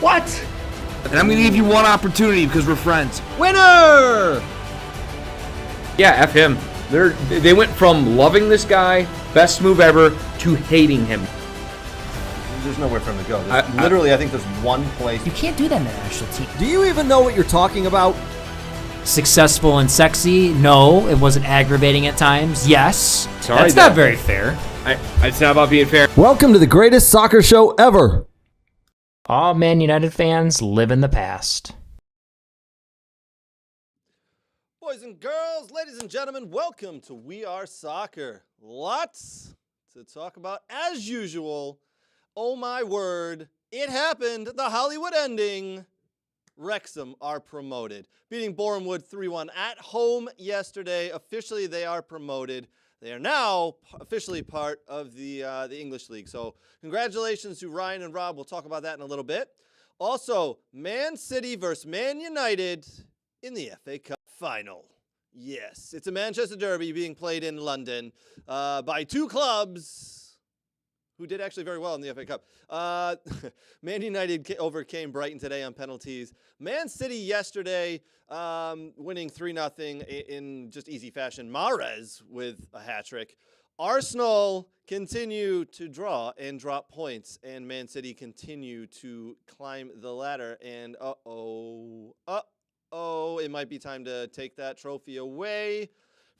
What? And I'm going to give you one opportunity because we're friends. Winner! Yeah, F him. They went from loving this guy, best move ever, to hating him. There's nowhere for him to go. I think there's one place. You can't do that in a national team. Do you even know what you're talking about? Successful and sexy? No. It wasn't aggravating at times? Yes. Sorry, That's not very fair. It's not about being fair. Welcome to the greatest soccer show ever. All Man United fans live in the past. Boys and girls, ladies and gentlemen, welcome to We Are Soccer. Lots to talk about as usual. Oh my word, it happened. The Hollywood ending. Wrexham are promoted, beating Bournemouth 3-1 at home yesterday. Officially, they are promoted. They are now officially part of the English League. So congratulations to Ryan and Rob. We'll talk about that in a little bit. Also, Man City versus Man United in the FA Cup final. Yes, it's a Manchester derby being played in London by two clubs who did actually very well in the FA Cup. Man United overcame Brighton today on penalties. Man City yesterday winning 3-0 in just easy fashion. Mahrez with a hat trick. Arsenal continue to draw and drop points, and Man City continue to climb the ladder. And it might be time to take that trophy away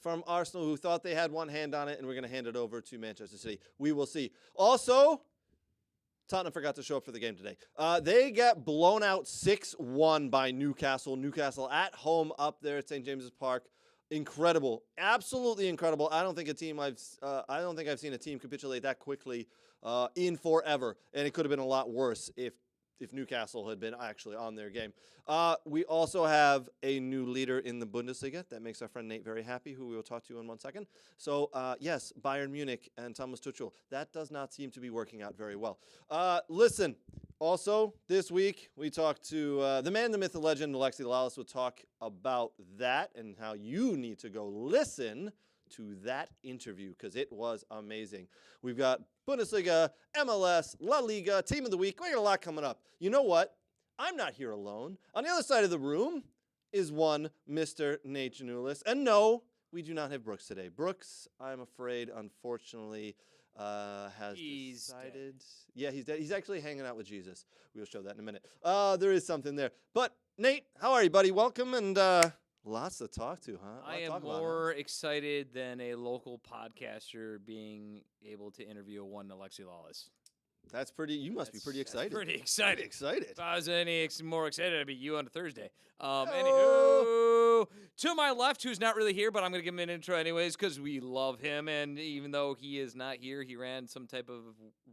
from Arsenal, who thought they had one hand on it, and we're going to hand it over to Manchester City. We will see. Also, Tottenham forgot to show up for the game today. They got blown out 6-1 by Newcastle. Newcastle at home up there at St. James's Park. Incredible, absolutely incredible. I don't think I've seen a team capitulate that quickly in forever, and it could have been a lot worse if Newcastle had been actually on their game. We also have a new leader in the Bundesliga. That makes our friend Nate very happy, who we will talk to in 1 second. So, yes, Bayern Munich and Thomas Tuchel. That does not seem to be working out very well. Listen, also, this week, we talked to the man, the myth, the legend, Alexi Lawless. Will talk about that and how you need to go listen to that interview because it was amazing. We've got Bundesliga, MLS, La Liga, Team of the Week. We got a lot coming up. You know what? I'm not here alone. On the other side of the room is one Mr. Nate Janulis. And no, we do not have Brooks today. Brooks, I'm afraid, unfortunately, has decided. Dead. Yeah, he's dead. He's actually hanging out with Jesus. We'll show that in a minute. There is something there. But, Nate, how are you, buddy? Welcome, and lots to talk to, huh? I am more excited than a local podcaster being able to interview one Alexi Lawless. That's pretty. You must be pretty excited. Pretty excited. If I was any more excited, I'd be you on a Thursday. Anywho, to my left, who's not really here, but I'm going to give him an intro anyways because we love him. And even though he is not here, he ran some type of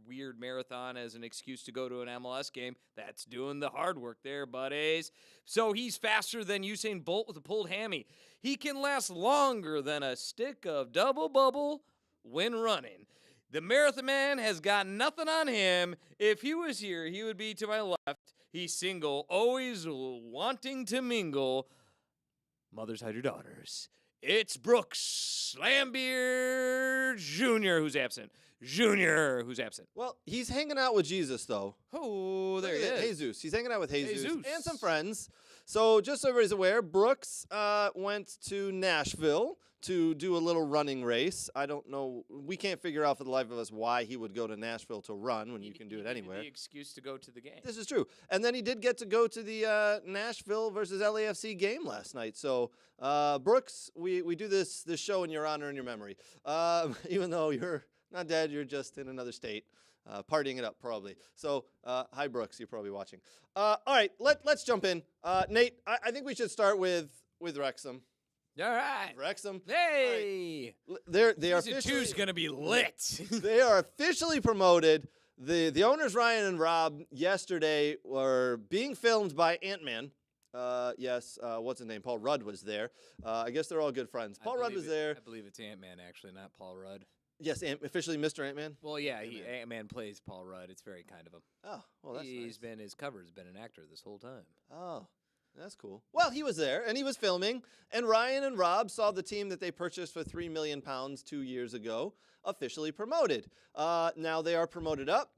weird marathon as an excuse to go to an MLS game. That's doing the hard work there, buddies. So he's faster than Usain Bolt with a pulled hammy. He can last longer than a stick of double bubble when running. The Marathon Man has got nothing on him. If he was here, he would be to my left. He's single, always wanting to mingle. Mothers, hide your daughters. It's Brooks Slambeer Jr., who's absent. Well, he's hanging out with Jesus, though. Oh, there he is. Jesus. He's hanging out with Jesus and some friends. So just so everybody's aware, Brooks went to Nashville to do a little running race. I don't know. We can't figure out for the life of us why he would go to Nashville to run when you can do it anywhere. The excuse to go to the game. This is true. And then he did get to go to the Nashville versus LAFC game last night. So, Brooks, we do this show in your honor and your memory. Even though you're not dead, you're just in another state. Partying it up, probably. So, hi, Brooks. You're probably watching. All right, let's jump in. Nate, I think we should start with Wrexham. All right. Wrexham. Hey. Right. They are Season 2's going to be lit. They are officially promoted. The owners, Ryan and Rob, yesterday were being filmed by Ant-Man. Yes, what's his name? Paul Rudd was there. I guess they're all good friends. Paul Rudd was there. I believe it's Ant-Man, actually, not Paul Rudd. Yes, officially Mr. Ant-Man. Well, yeah, Ant-Man plays Paul Rudd. It's very kind of him. Oh, well, that's nice. His cover's been an actor this whole time. Oh, that's cool. Well, he was there, and he was filming, and Ryan and Rob saw the team that they purchased for £3 million 2 years ago officially promoted. Now they are promoted up.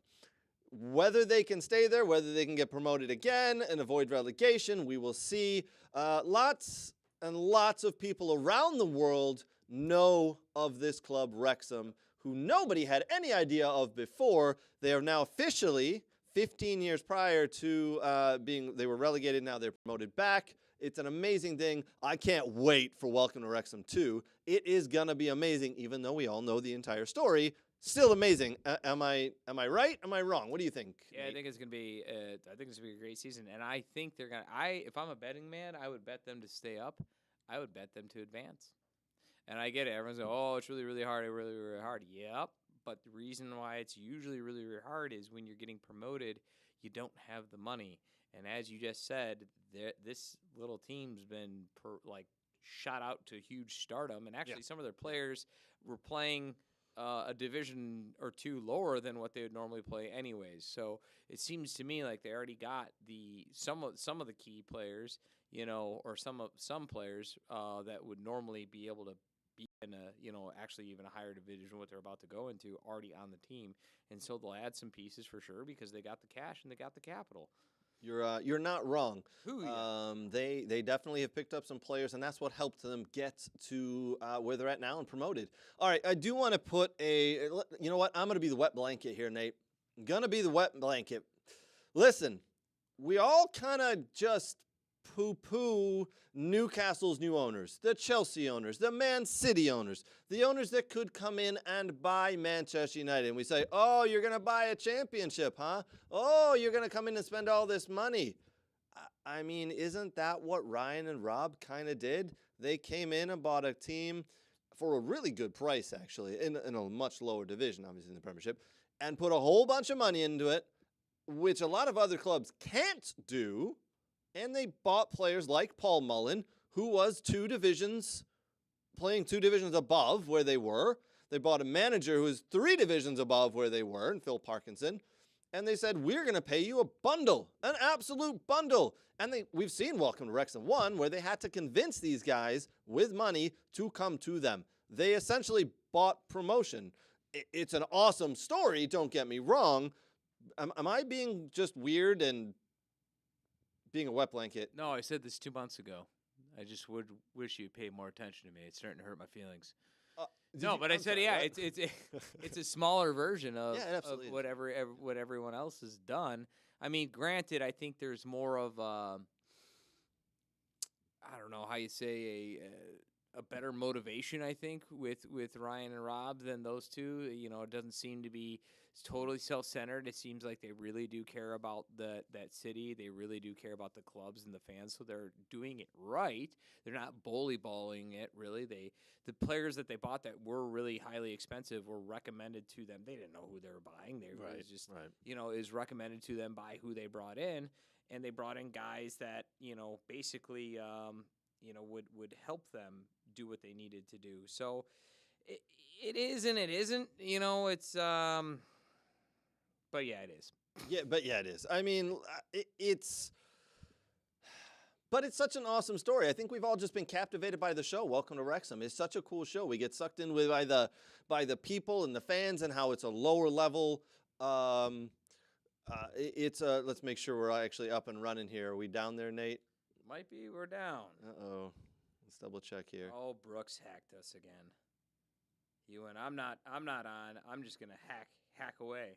Whether they can stay there, whether they can get promoted again and avoid relegation, we will see. Lots and lots of people around the world know of this club, Wrexham, who nobody had any idea of before. They are now officially, 15 years prior to they were relegated, now they're promoted back. It's an amazing thing. I can't wait for Welcome to Wrexham 2. It is going to be amazing, even though we all know the entire story. Still amazing. Am I right? Am I wrong? What do you think? Yeah, Nate? I think it's gonna be. I think it's gonna be a great season, and I think they're gonna. If I'm a betting man, I would bet them to stay up. I would bet them to advance. And I get it. Everyone's like, "Oh, it's really, really hard. Really, really hard." Yep. But the reason why it's usually really, really hard is when you're getting promoted, you don't have the money. And as you just said, this little team's been shot out to huge stardom, and actually some of their players were playing a division or two lower than what they would normally play anyways. So it seems to me like they already got some of the key players, or some players that would normally be able to be in actually even a higher division what they're about to go into already on the team. And so they'll add some pieces for sure because they got the cash and they got the capital. You're not wrong. Yeah. They definitely have picked up some players, and that's what helped them get to where they're at now and promoted. All right, I do want to put you know what? I'm going to be the wet blanket here, Nate. I'm going to be the wet blanket. Listen, we all kind of just poo-poo Newcastle's new owners, the Chelsea owners, the Man City owners, the owners that could come in and buy Manchester United. And we say, oh, you're going to buy a championship, huh? Oh, you're going to come in and spend all this money. I mean, isn't that what Ryan and Rob kind of did? They came in and bought a team for a really good price, actually, in a much lower division, obviously, in the Premiership, and put a whole bunch of money into it, which a lot of other clubs can't do. And they bought players like Paul Mullen, who was playing two divisions above where they were. They bought a manager who was 3 divisions above where they were, in Phil Parkinson. And they said, we're going to pay you a bundle, an absolute bundle. And we've seen Welcome to Wrexham 1, where they had to convince these guys with money to come to them. They essentially bought promotion. It's an awesome story, don't get me wrong. Am I being just weird and being a wet blanket? No, I said this 2 months ago. I just would wish you'd pay more attention to me. It's starting to hurt my feelings. I said, it's a smaller version of what everyone else has done. I mean, granted, I think there's more of I don't know how you say a better motivation. I think with Ryan and Rob than those two. It doesn't seem to be totally self-centered. It seems like they really do care about that city. They really do care about the clubs and the fans. So they're doing it right. They're not bully-balling it, really. The players that they bought that were really highly expensive were recommended to them. They didn't know who they were buying. It was just, is recommended to them by who they brought in. And they brought in guys that, basically, would help them do what they needed to do. So it is and it isn't. It's but yeah, it is. It is. I mean, it's such an awesome story. I think we've all just been captivated by the show. Welcome to Wrexham. It's such a cool show. We get sucked in by the people and the fans and how it's a lower level. Let's make sure we're actually up and running here. Are we down there, Nate? Might be. We're down. Uh-oh. Let's double check here. Oh, Brooks hacked us again. I'm not on. I'm just gonna hack away.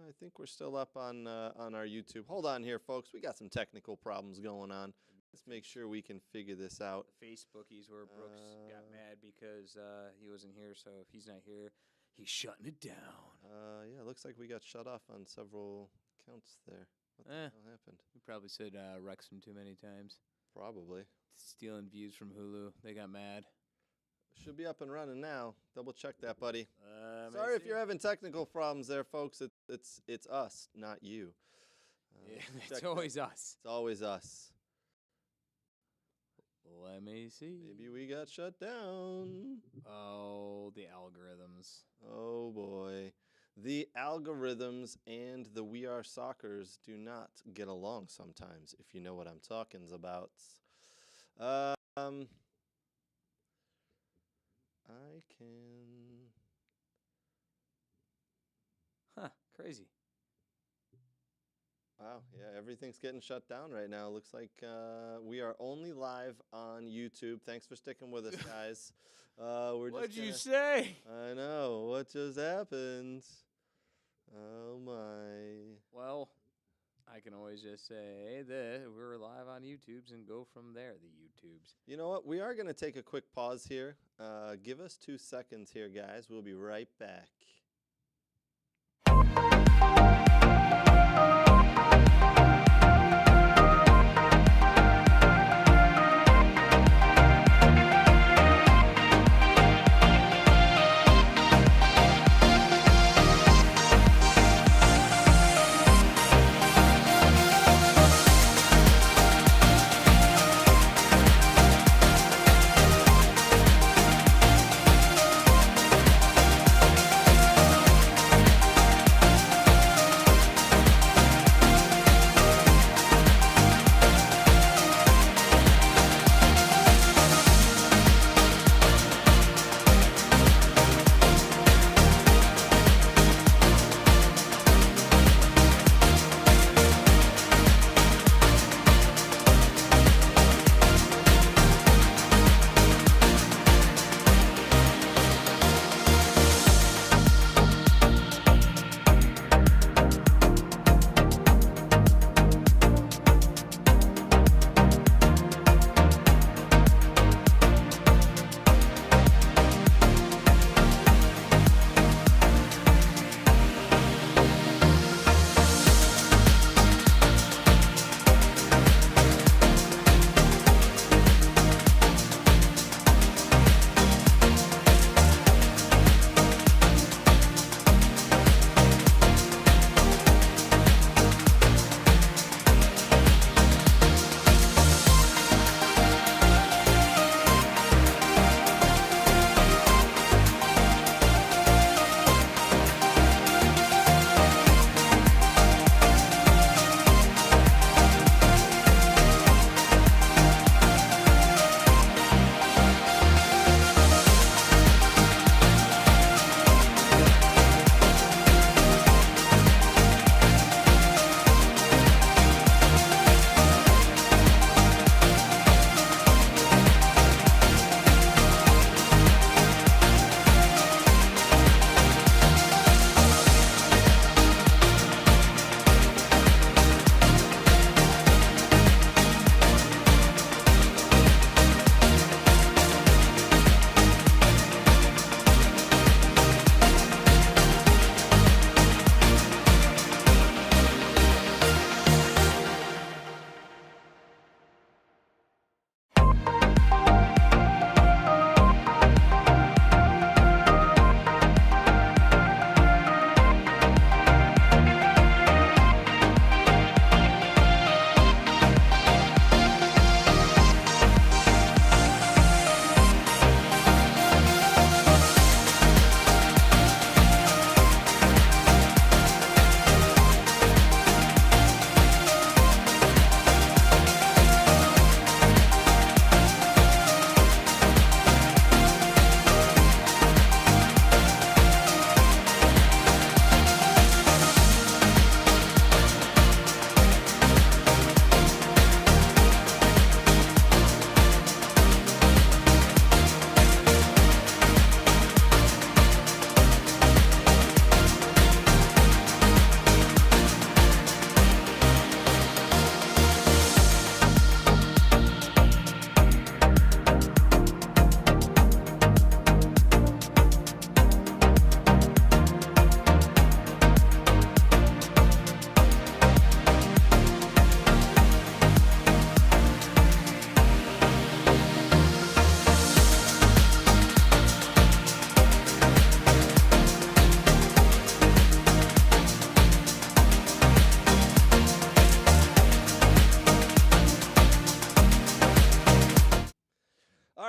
I think we're still up on our YouTube. Hold on here, folks. We got some technical problems going on. Let's make sure we can figure this out. The Facebookies where Brooks got mad because he wasn't here. So if he's not here, he's shutting it down. Yeah, it looks like we got shut off on several counts there. What the hell happened? We probably said Wrexham too many times. Probably. Stealing views from Hulu. They got mad. Should be up and running now. Double check that, buddy. Sorry if you're having technical problems there, folks. It's us, not you. It's always us. It's always us. Let me see. Maybe we got shut down. Oh, the algorithms. Oh, boy. The algorithms and the We Are Soccers do not get along sometimes, if you know what I'm talking about. I can... Huh, crazy. Wow, yeah, everything's getting shut down right now. Looks like we are only live on YouTube. Thanks for sticking with us, guys. What'd you say? I know. What just happened? Oh, my. Well, I can always just say that we're live on YouTubes and go from there, the YouTubes. You know what? We are going to take a quick pause here. Give us 2 seconds here, guys. We'll be right back.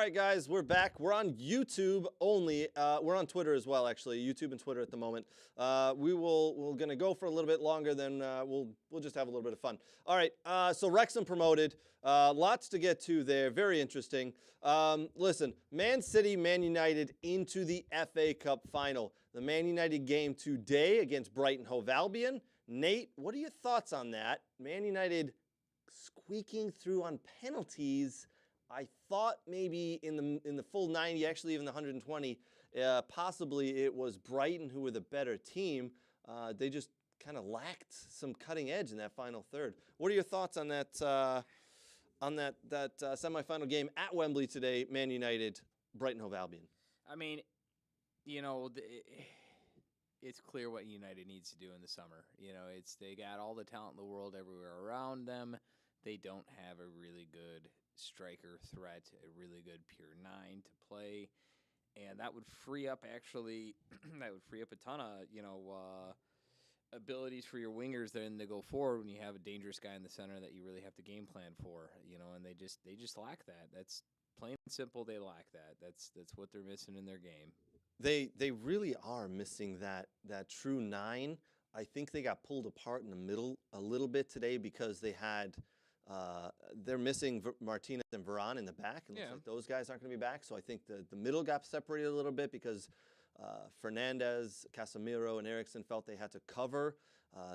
right, guys, we're back. We're on YouTube only. We're on Twitter as well, actually. YouTube and Twitter at the moment. We're gonna go for a little bit longer. Then we'll just have a little bit of fun. All right. So Wrexham promoted. Lots to get to there. Very interesting. Listen, Man City, Man United into the FA Cup final. The Man United game today against Brighton Hove Albion. Nate, what are your thoughts on that? Man United squeaking through on penalties. I thought maybe in the full 90, actually even the 120, possibly it was Brighton who were the better team. They just kind of lacked some cutting edge in that final third. What are your thoughts on that semifinal game at Wembley today? Man United, Brighton Hove Albion. I mean, you know, it's clear what United needs to do in the summer. You know, they got all the talent in the world everywhere around them. They don't have a really good striker threat, a really good pure 9 to play, and that would free up a ton of abilities for your wingers then to go forward when you have a dangerous guy in the center that you really have to game plan for. And they just lack that. That's plain and simple. They lack that. That's what they're missing in their game. They really are missing that true 9. I think they got pulled apart in the middle a little bit today because they're missing Martinez and Varane in the back. It looks like those guys aren't going to be back. So I think the middle got separated a little bit because Fernandez, Casemiro, and Eriksen felt they had to cover.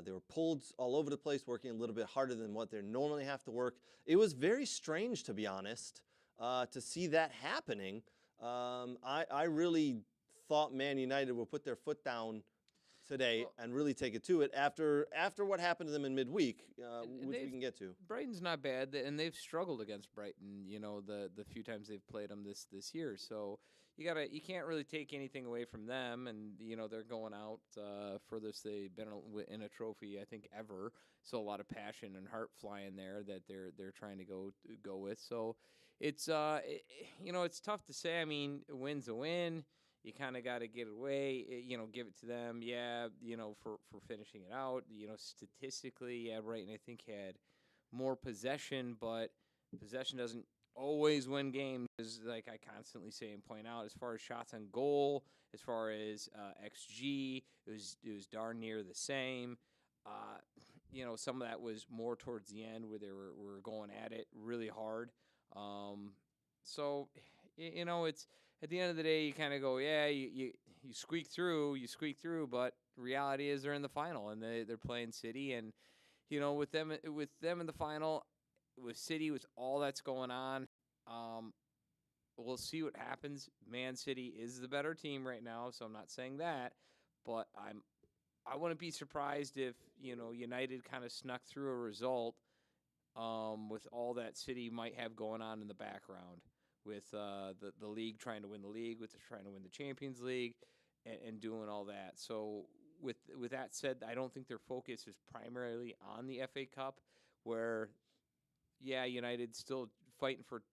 They were pulled all over the place, working a little bit harder than what they normally have to work. It was very strange, to be honest, to see that happening. I really thought Man United would put their foot down today and really take it to it after what happened to them in midweek, which we can get to. Brighton's not bad, and they've struggled against Brighton, the few times they've played them this year. So you can't really take anything away from them, and they're going out furthest they've been in a trophy I think ever. So a lot of passion and heart flying there that they're trying to go with. So it's it's tough to say. I mean, a win's a win. You kind of got to get it away, give it to them. For finishing it out. Statistically, Brighton I think had more possession, but possession doesn't always win games, like I constantly say and point out. As far as shots on goal, as far as XG, it was darn near the same. Some of that was more towards the end where they were going at it really hard. It's at the end of the day, you kind of go, you squeak through, but reality is they're in the final and they're playing City, and with them in the final, with City, with all that's going on, we'll see what happens. Man City is the better team right now, so I'm not saying that, but I wouldn't be surprised if United kind of snuck through a result with all that City might have going on in the background. With the league trying to win the league, with trying to win the Champions League, and doing all that. So with that said, I don't think their focus is primarily on the FA Cup, where United's still fighting for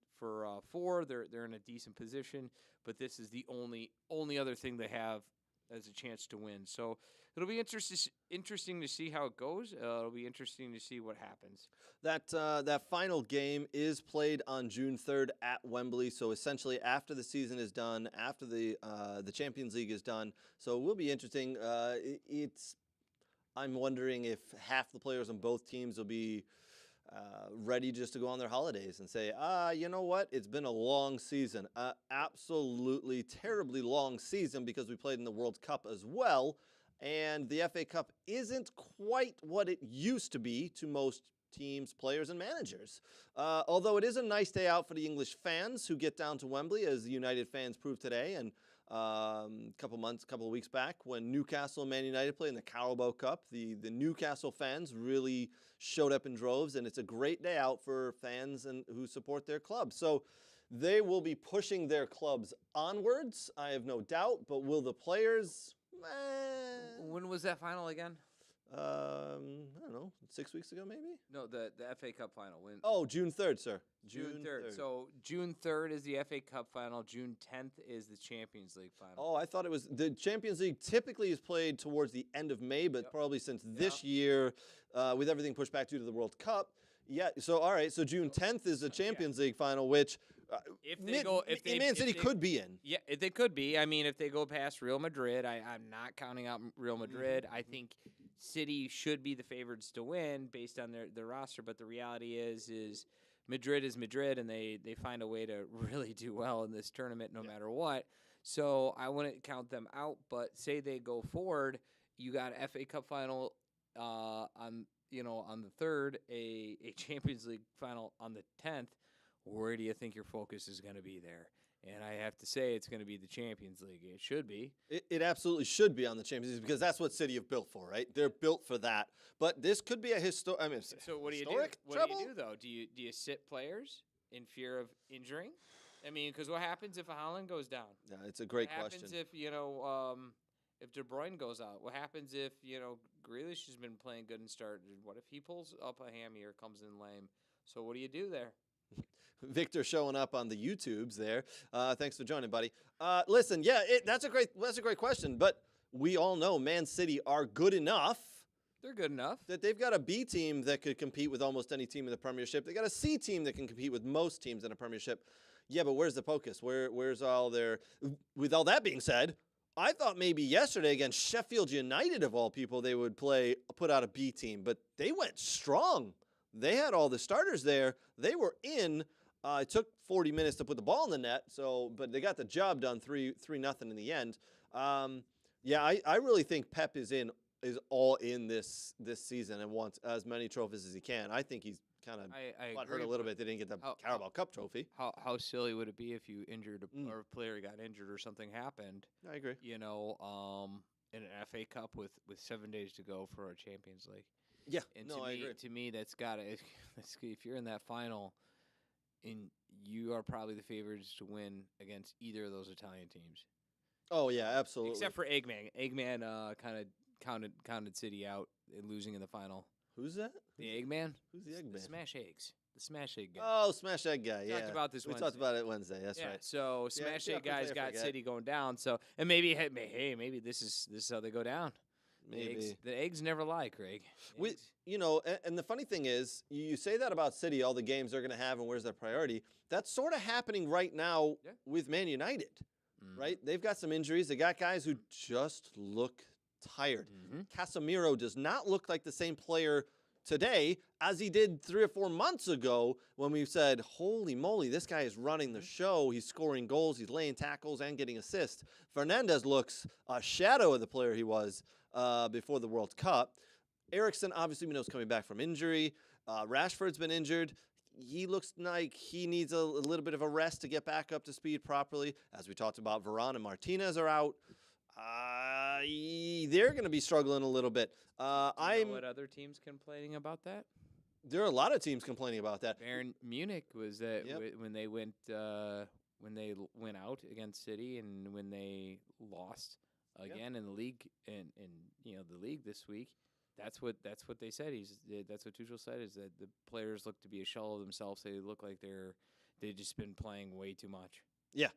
4. They're in a decent position, but this is the only other thing they have as a chance to win. So it'll be interesting to see how it goes. It'll be interesting to see what happens. That final game is played on June 3rd at Wembley. So essentially, after the season is done, after the Champions League is done, so it will be interesting. I'm wondering if half the players on both teams will be ready just to go on their holidays and say, you know what? It's been a long season, absolutely terribly long season, because we played in the World Cup as well. And the FA Cup isn't quite what it used to be to most teams, players, and managers. Although it is a nice day out for the English fans who get down to Wembley, as the United fans proved today, and a couple of weeks back when Newcastle and Man United played in the Carabao Cup, the Newcastle fans really showed up in droves, and it's a great day out for fans and who support their club. So they will be pushing their clubs onwards, I have no doubt, but will the players... When was that final again? I don't know, 6 weeks ago maybe? No, the FA Cup final. When? Oh, June 3rd, sir. June 3rd. So June 3rd is the FA Cup final. June 10th is the Champions League final. Oh, I thought it was the Champions League typically is played towards the end of May, but probably since this year, with everything pushed back due to the World Cup. Yeah, so all right, so June 10th is the Champions League final, which Man City could be in. Yeah, they could be. I mean, if they go past Real Madrid, I'm not counting out Real Madrid. I think City should be the favorites to win based on their roster, but the reality is Madrid is Madrid, and they find a way to really do well in this tournament no matter what. So I wouldn't count them out, but say they go forward, you got FA Cup final on the 3rd, a Champions League final on the 10th, where do you think your focus is going to be there? And I have to say it's going to be the Champions League. It should be. It absolutely should be on the Champions League because that's what City have built for, right? They're built for that. But this could be a historic. I mean, so what do you do? historic What treble? do you do though? Do you sit players in fear of injuring? I mean, because what happens if a Haaland goes down? Yeah, it's a great What question. happens if De Bruyne goes out? What happens if Grealish has been playing good and started? What if he pulls up a hammy or comes in lame? So what do you do there? Victor showing up on the YouTubes there. Thanks for joining, buddy. Listen, yeah, that's a great question. But we all know Man City are good enough They're good enough. that they've got a B team that could compete with almost any team in the Premiership. They got a C team that can compete with most teams in a Premiership. Yeah, but where's the focus? Where's all their? With all that being said, I thought maybe yesterday against Sheffield United of all people they would put out a B team, but they went strong. They had all the starters there. They were in. It took 40 minutes to put the ball in the net, but they got the job done 3-0 in the end. Yeah, I really think Pep is all in this season and wants as many trophies as he can. I think he's kind of I hurt a little bit. They didn't get the Carabao Cup trophy. How silly would it be if you injured or a player got injured or something happened? I agree. In an FA Cup with 7 days to go for a Champions League. Yeah, And I agree. to me, that's gotta. If you're in that final, you are probably the favorites to win against either of those Italian teams. Oh yeah, absolutely. Except for Eggman. Eggman kind of counted City out in losing in the final. Who's that? The Eggman. Who's the The Eggman? Smash Eggs. The Smash Egg guy. Oh, Smash Egg guy. We Yeah, talked about this we Wednesday. talked about it Wednesday. That's right. So Smash yeah, Egg guys I got forget. City going down. So and maybe maybe this is how they go down. Maybe. The eggs never lie, Craig. We, Eggs. and the funny thing is, you say that about City, all the games they're going to have and where's their priority. That's sort of happening right now Yeah. with Man United, Mhm. right? They've got some injuries. They got guys who just look tired. Mhm. Casemiro does not look like the same player today as he did 3 or 4 months ago when we said, holy moly, this guy is running the show. He's scoring goals. He's laying tackles and getting assists. Fernandes looks a shadow of the player he was before the World Cup. Eriksen, obviously, we know is coming back from injury. Rashford's been injured. He looks like he needs a little bit of a rest to get back up to speed properly. As we talked about, Varane and Martinez are out. They're going to be struggling a little bit. Do you know what other teams complaining about that? There are a lot of teams complaining about that. Bayern Munich was that Yep. when they went out against City and when they lost again in the league and the league this week. That's what they said. That's what Tuchel said is that the players look to be a shell of themselves. They look like they've just been playing way too much. Yeah,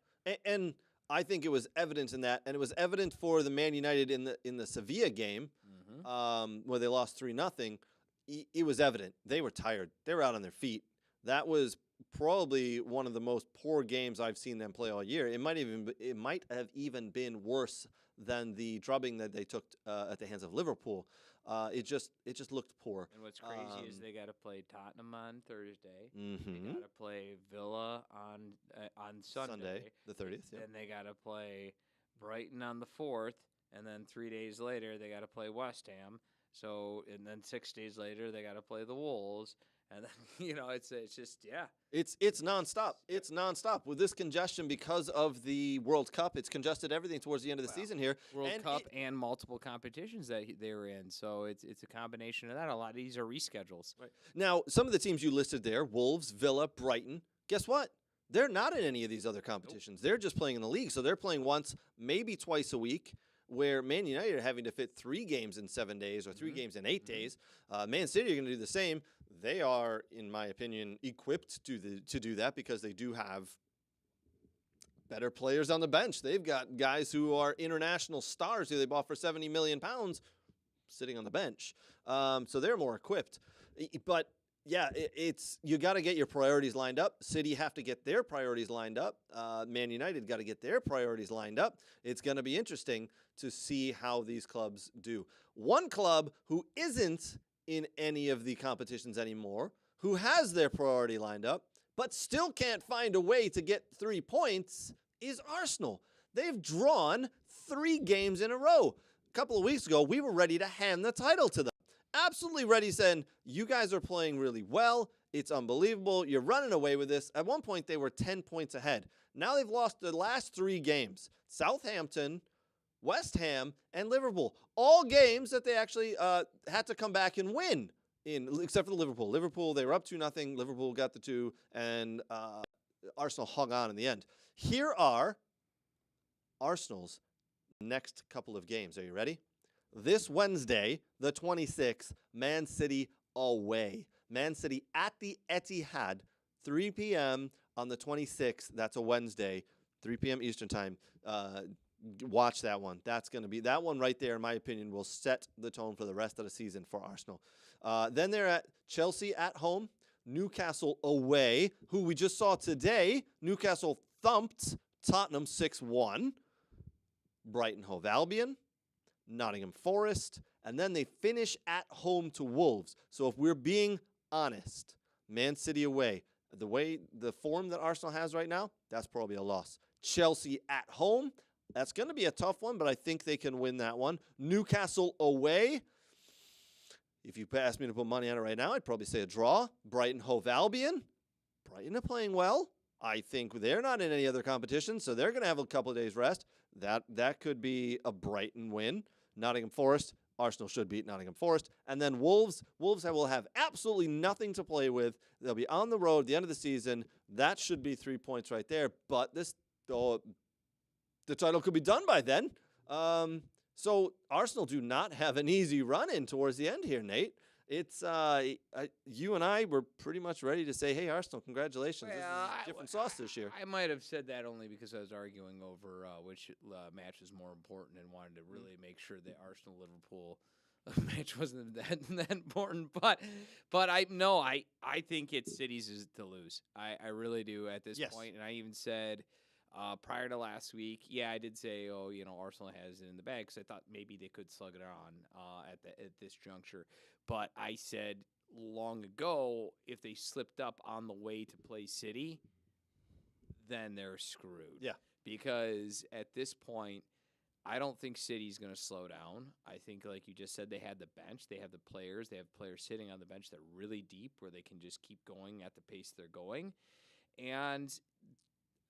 and I think it was evident in that, and it was evident for the Man United in the Sevilla game where they lost 3-0. It was evident they were tired. They were out on their feet. That was probably one of the most poor games I've seen them play all year. It might have even been worse than the drubbing that they took at the hands of Liverpool. It just looked poor. And what's crazy is they got to play Tottenham on Thursday. Mm-hmm. They got to play Villa on Sunday. The 30th. Yeah. Then they got to play Brighton on the 4th, and then 3 days later they got to play West Ham. So and then 6 days later they got to play the Wolves, and then it's just It's nonstop. It's nonstop with this congestion because of the World Cup. It's congested everything towards the end of the season here. World And Cup and multiple competitions that they were in. So it's a combination of that. A lot of these are reschedules. Right. Now, some of the teams you listed there, Wolves, Villa, Brighton, guess what? They're not in any of these other competitions. They're just playing in the league. So they're playing once, maybe twice a week, where Man United are having to fit 3 games in 7 days or 3 games in 8 days. Man City are going to do the same. They are, in my opinion, equipped to do that because they do have better players on the bench. They've got guys who are international stars who they bought for £70 million sitting on the bench. So they're more equipped. But yeah, you got to get your priorities lined up. City have to get their priorities lined up. Man United got to get their priorities lined up. It's going to be interesting to see how these clubs do. One club who isn't in any of the competitions anymore, who has their priority lined up, but still can't find a way to get 3 points, is Arsenal. They've drawn 3 games in a row. A couple of weeks ago, we were ready to hand the title to them. absolutely ready, saying, you guys are playing really well. It's unbelievable. You're running away with this. At one point, they were 10 points ahead. Now they've lost the last 3 games. Southampton, West Ham, and Liverpool. All games that they actually had to come back and win, except for the Liverpool. Liverpool, they were up 2-0. Liverpool got the 2, and Arsenal hung on in the end. Here are Arsenal's next couple of games. Are you ready? This Wednesday, the 26th, Man City away. Man City at the Etihad, 3 p.m. on the 26th. That's a Wednesday, 3 p.m. Eastern time. Watch that one. That's going to be that one right there, in my opinion, will set the tone for the rest of the season for Arsenal. Then they're at Chelsea at home, Newcastle away, who we just saw today. Newcastle thumped Tottenham 6-1. Brighton Hove Albion, Nottingham Forest, and then they finish at home to Wolves. So if we're being honest, Man City away, the form that Arsenal has right now, that's probably a loss. Chelsea at home, that's going to be a tough one, but I think they can win that one. Newcastle away, if you asked me to put money on it right now, I'd probably say a draw. Brighton Hove Albion, Brighton are playing well. I think they're not in any other competition, so they're going to have a couple of days rest. That could be a Brighton win. Nottingham Forest, Arsenal should beat Nottingham Forest. And then Wolves will have absolutely nothing to play with. They'll be on the road at the end of the season. That should be 3 points right there. But the title could be done by then. So Arsenal do not have an easy run in towards the end here, Nate. It's you and I were pretty much ready to say, hey, Arsenal, congratulations. This is a different sauce this year. I might have said that only because I was arguing over which match is more important and wanted to really make sure the Arsenal-Liverpool match wasn't that important. But I think it's City's is to lose. I really do at this point. And I even said prior to last week, I did say, Arsenal has it in the bag because I thought maybe they could slug it on at this juncture. But I said long ago, if they slipped up on the way to play City, then they're screwed. Yeah. Because at this point, I don't think City's going to slow down. I think, like you just said, they had the bench. They have the players. They have players sitting on the bench that are really deep where they can just keep going at the pace they're going. And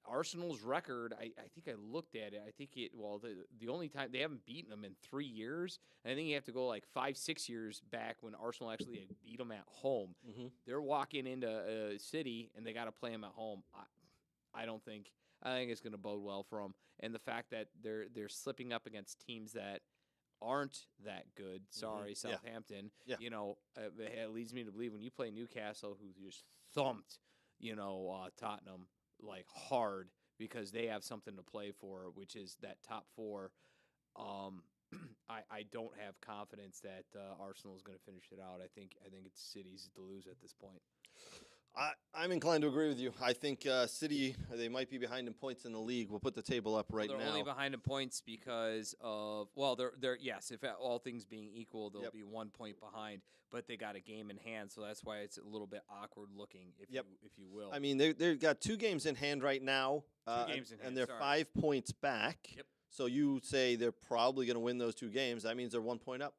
Arsenal's record, I think I looked at it. I think the only time they haven't beaten them in 3 years, and I think you have to go like 5-6 years back when Arsenal actually beat them at home. Mm-hmm. They're walking into City and they got to play them at home. I think it's going to bode well for them, and the fact that they're slipping up against teams that aren't that good. Sorry, Southampton. Yeah. It leads me to believe when you play Newcastle, who just thumped, Tottenham like hard because they have something to play for, which is that top 4. I don't have confidence that Arsenal is going to finish it out. I think it's City's to lose at this point. I'm inclined to agree with you. I think City, they might be behind in points in the league. We'll put the table up right now. They're only behind in points because of they're if all things being equal, they'll be 1 point behind, but they got a game in hand, so that's why it's a little bit awkward looking, if you will. I mean, they've got 2 games in hand right now. 2 games in hand, and they're 5 points back. Yep. So you say they're probably going to win those 2 games. That means they're 1 point up.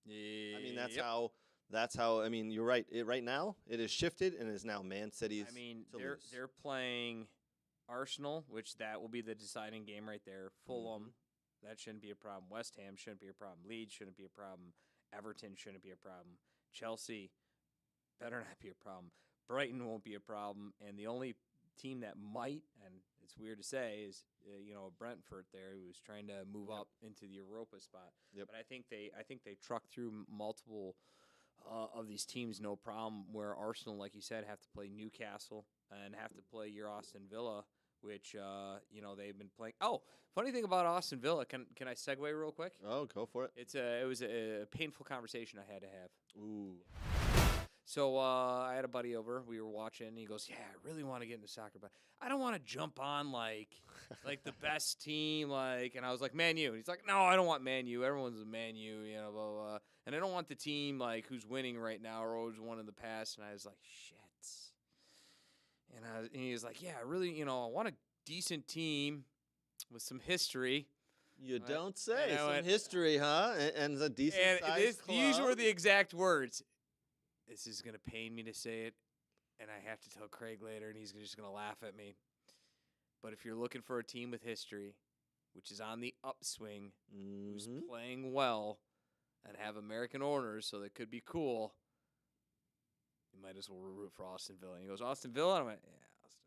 Yeah. I mean, that's how. I mean, you're right. Right now, it is shifted and is now Man City's. I mean, to lose. they're playing Arsenal, which that will be the deciding game right there. Fulham, that shouldn't be a problem. West Ham shouldn't be a problem. Leeds shouldn't be a problem. Everton shouldn't be a problem. Chelsea better not be a problem. Brighton won't be a problem. And the only team that might, and it's weird to say, is Brentford there, who's trying to move up into the Europa spot. Yep. But I think they truck through multiple of these teams, no problem, where Arsenal, like you said, have to play Newcastle and have to play your Aston Villa, which, they've been playing. Oh, funny thing about Aston Villa, can I segue real quick? Oh, go for it. It was a painful conversation I had to have. Ooh. So I had a buddy over. We were watching. And he goes, "Yeah, I really want to get into soccer, but I don't want to jump on like the best team, And I was like, Man U. And he's like, "No, I don't want Man U. Everyone's a Man U, blah, blah, blah. And I don't want the team who's winning right now or always won in the past." And I was like, "Shit." And he was like, "Yeah, I really, I want a decent team with some history." You Right. don't say. And I Some went, history, huh? And a decent And sized club. these were the exact words. This is going to pain me to say it, and I have to tell Craig later, and he's just going to laugh at me. But if you're looking for a team with history, which is on the upswing, who's playing well, and have American owners, so they could be cool, you might as well root for Austin Villa. And he goes, Austin Villa? And I went, yeah, Austin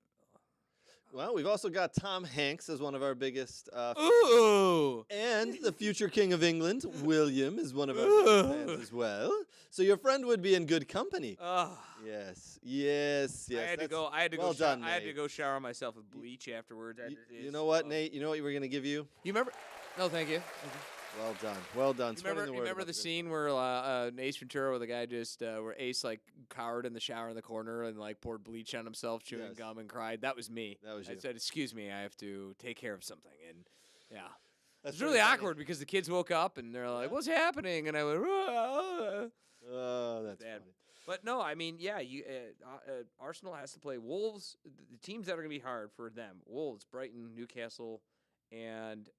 Villa. Well, we've also got Tom Hanks as one of our biggest Ooh! and the future king of England, William, is one of our biggest fans as well. So your friend would be in good company. Yes. I had to go. I had to well go. done, I had to Nate. go shower myself with bleach afterwards. You know what, Nate? You know what we're going to give you? You remember? No, thank you. Well done. Well done. You Spreading the word remember about the this. scene where Ace Ventura, where the guy just where Ace like cowered in the shower in the corner and like poured bleach on himself, chewing Yes. gum and cried? That was me. That was I you. said, "Excuse me, I have to take care of something." And yeah, That's it's really pretty funny. awkward because the kids woke up and they're like, Yeah. "What's happening?" And I went, Oh, that's Bad. funny. But no, I mean, yeah, Arsenal has to play Wolves. The teams that are going to be hard for them: Wolves, Brighton, Newcastle, and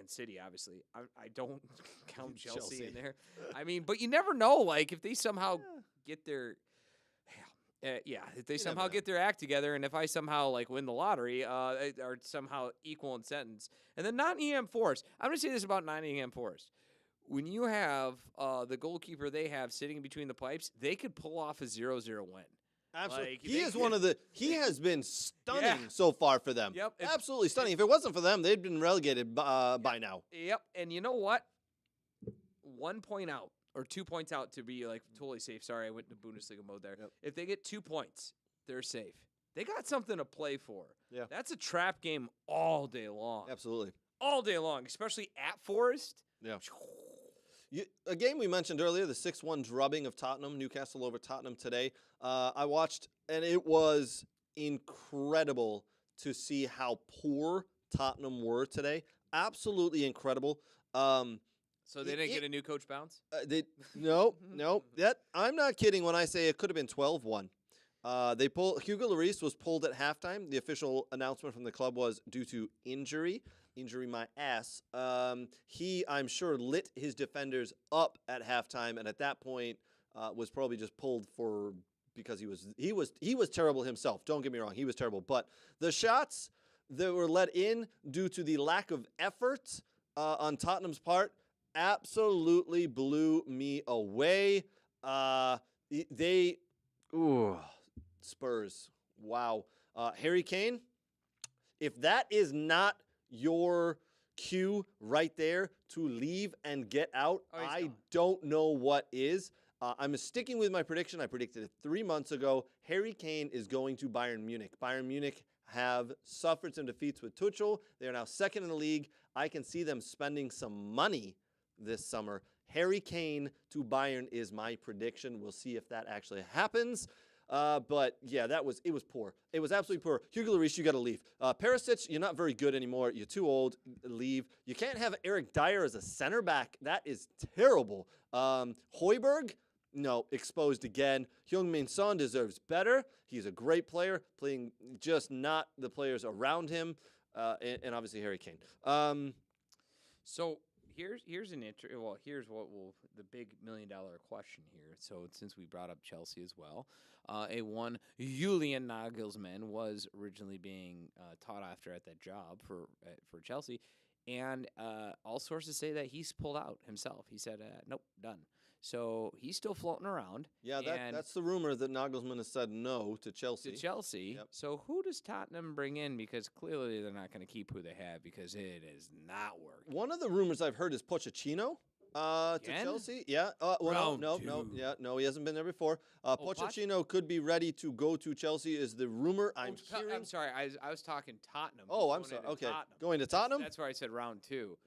City. Obviously, I don't count Chelsea in there. I mean, but you never know. Like if they somehow get their, if they somehow never get their act together, and if I somehow like win the lottery, are somehow equal in sentence, and then Nottingham Forest. I'm going to say this about Nottingham Forest. When you have the goalkeeper they have sitting between the pipes, they could pull off a 0-0 win. Absolutely. Like, He they is could- one of the. He has been stunning Yeah. so far for them. Yep. Absolutely stunning. If it wasn't for them, they'd been relegated by now. Yep. And you know what? 1 point out or 2 points out to be like totally safe. Sorry, I went into Bundesliga mode there. Yep. If they get 2 points, they're safe. They got something to play for. Yeah. That's a trap game all day long. Absolutely. All day long, especially at Forest. Yeah. A game we mentioned earlier, the 6-1 drubbing of Tottenham, Newcastle over Tottenham today. I watched, and it was incredible to see how poor Tottenham were today. Absolutely incredible. So they didn't get a new coach bounce? No. I'm not kidding when I say it could have been 12-1. Hugo Lloris was pulled at halftime. The official announcement from the club was due to injury my ass. He, I'm sure, lit his defenders up at halftime, and at that point was probably just pulled because he was terrible himself. Don't get me wrong, he was terrible. But the shots that were let in due to the lack of effort on Tottenham's part absolutely blew me away. Spurs. Wow. Harry Kane, if that is not your cue right there to leave and get out, he's I gone. don't know what is. I'm sticking with my prediction. I predicted it 3 months ago. Harry Kane is going to Bayern Munich. Bayern Munich have suffered some defeats with Tuchel. They are now second in the league. I can see them spending some money this summer. Harry Kane to Bayern is my prediction. We'll see if that actually happens. But yeah, it was poor. It was absolutely poor. Hugo Lloris, you got to leave. Perisic, you're not very good anymore. You're too old. Leave. You can't have Eric Dyer as a center back. That is terrible. Højbjerg, no, exposed again. Heung-min Son deserves better. He's a great player, playing just not the players around him, and obviously Harry Kane. So here's an here's what the big $1 million question here. So since we brought up Chelsea as well, one Julian Nagelsmann was originally being taught after at that job for Chelsea, and all sources say that he's pulled out himself. He said, "Nope, done." So he's still floating around. Yeah, and that's the rumor that Nagelsmann has said no to Chelsea. Yep. So who does Tottenham bring in? Because clearly they're not going to keep who they have because it is not working. One of the rumors I've heard is Pochettino to Again? Chelsea. Yeah. Round No. two. Yeah, no, he hasn't been there before. Pochettino could be ready to go to Chelsea. Is the rumor I'm hearing? I'm sorry. I was talking Tottenham. Oh, I'm Going sorry. into Okay, Tottenham. going to Tottenham. That's where I said round two.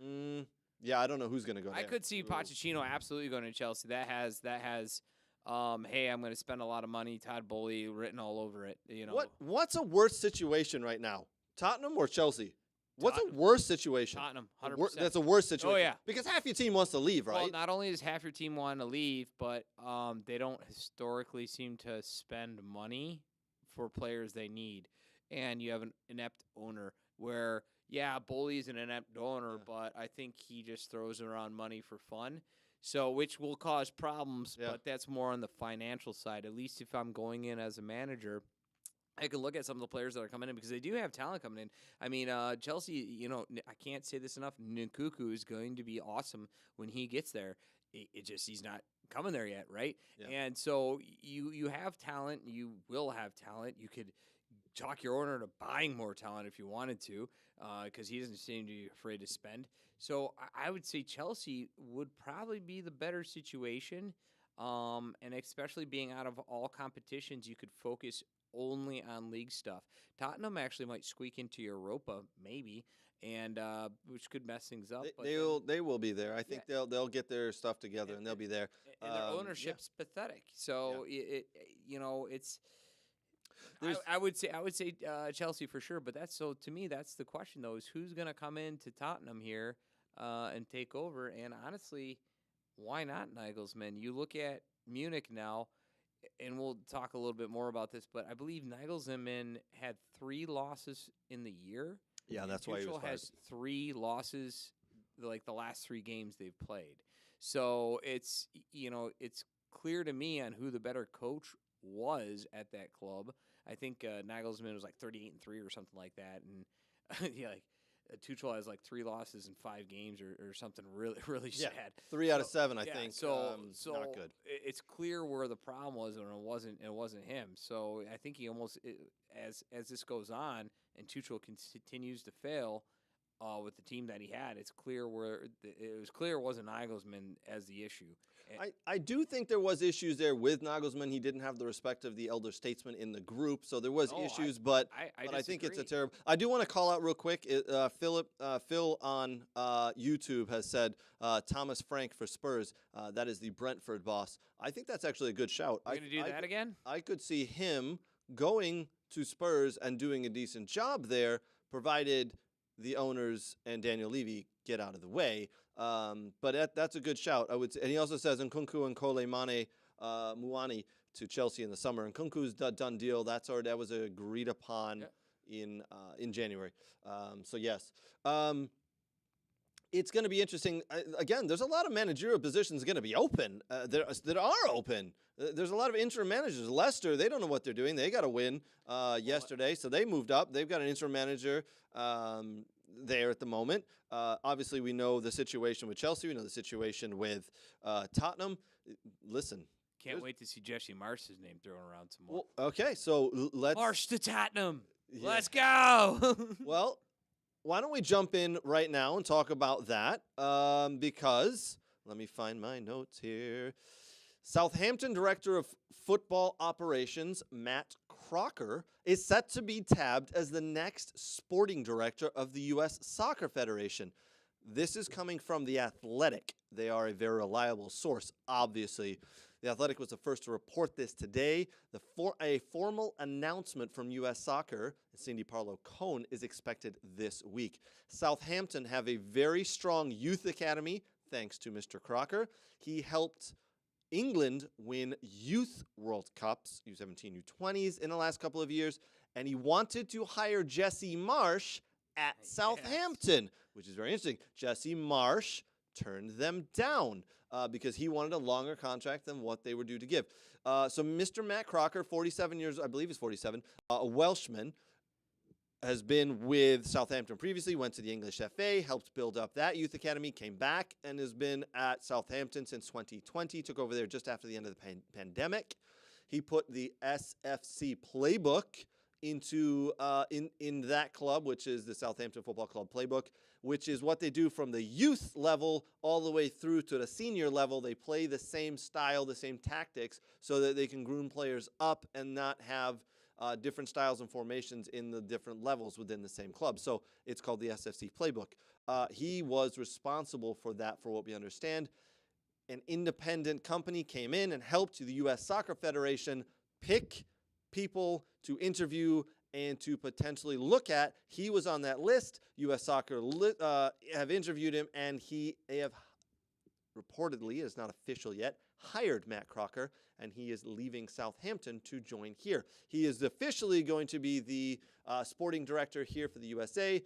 Yeah, I don't know who's going to go there. I could see Pochettino absolutely going to Chelsea. That has hey, I'm going to spend a lot of money, Todd Bowley written all over it, you know. What's a worse situation right now? Tottenham or Chelsea? What's a Tottenham. worse situation? Tottenham, 100%. That's a worse situation. Oh, yeah. Because half your team wants to leave, right? Well, not only does half your team want to leave, but they don't historically seem to spend money for players they need. And you have an inept owner where yeah, Bully's an inept donor, but I think he just throws around money for fun. So, which will cause problems, but that's more on the financial side. At least if I'm going in as a manager, I can look at some of the players that are coming in because they do have talent coming in. I mean, Chelsea, I can't say this enough. Nkunku is going to be awesome when he gets there. It just he's not coming there yet, right? Yeah. And so you have talent. You will have talent. You could talk your owner into buying more talent if you wanted to, because he doesn't seem to be afraid to spend. So I would say Chelsea would probably be the better situation, and especially being out of all competitions, you could focus only on league stuff. Tottenham actually might squeak into Europa, maybe, and which could mess things up. They will be there. I think they'll get their stuff together and they'll be there. And their ownership's pathetic. So it's. I would say Chelsea for sure, but to me that's the question though, is who's going to come into Tottenham here and take over? And honestly, why not Nagelsmann? You look at Munich now, and we'll talk a little bit more about this, but I believe Nagelsmann had 3 losses in the year. Yeah, that's why he was fired. Has 3 losses, like the last 3 games they've played. So it's clear to me on who the better coach was at that club. I think Nagelsmann was like 38-3 or something like that, and Tuchel has like 3 losses in 5 games or something really sad. 3 out of 7, I think. So not good. It's clear where the problem was, and it wasn't him. So I think he almost as this goes on and Tuchel continues to fail with the team that he had, it's clear it wasn't Nagelsmann as the issue. I do think there was issues there with Nagelsmann. He didn't have the respect of the elder statesman in the group, so there was issues. But I think it's a terrible. I do want to call out real quick. Phil on YouTube has said Thomas Frank for Spurs. That is the Brentford boss. I think that's actually a good shout. We're gonna do that again. I could see him going to Spurs and doing a decent job there, provided the owners and Daniel Levy get out of the way. But that's a good shout, I would say. And he also says Nkunku and Kole Muani to Chelsea in the summer. And Nkunku's done deal. That was agreed upon in January. So yes. It's going to be interesting. Again, there's a lot of managerial positions going to be open that are open. There's a lot of interim managers. Leicester, they don't know what they're doing. They got to win yesterday, so they moved up. They've got an interim manager there at the moment. Obviously, we know the situation with Chelsea. We know the situation with Tottenham. Listen. Can't wait to see Jesse Marsh's name thrown around some more. Well, okay, so let's... Marsh to Tottenham. Yeah. Let's go. Well... Why don't we jump in right now and talk about that? Because, let me find my notes here. Southampton Director of Football Operations, Matt Crocker, is set to be tabbed as the next sporting director of the U.S. Soccer Federation. This is coming from The Athletic. They are a very reliable source, obviously. The Athletic was the first to report this today. A formal announcement from U.S. Soccer, Cindy Parlow-Cohn, is expected this week. Southampton have a very strong youth academy, thanks to Mr. Crocker. He helped England win youth World Cups, U17, U20s, in the last couple of years, and he wanted to hire Jesse Marsh at Southampton, which is very interesting. Jesse Marsh turned them down because he wanted a longer contract than what they were due to give. So Mr. Matt Crocker, 47 years, I believe he's 47, a Welshman, has been with Southampton previously, went to the English FA, helped build up that youth academy, came back, and has been at Southampton since 2020, took over there just after the end of the pandemic. He put the SFC playbook into in that club, which is the Southampton Football Club playbook, which is what they do from the youth level all the way through to the senior level. They play the same style, the same tactics, so that they can groom players up and not have different styles and formations in the different levels within the same club. So it's called the SFC playbook. He was responsible for that, for what we understand. An independent company came in and helped the U.S. Soccer Federation pick people to interview and to potentially look at. He was on that list. U.S. Soccer have interviewed him, and they have reportedly, it's not official yet, hired Matt Crocker, and he is leaving Southampton to join here. He is officially going to be the sporting director here for the USA.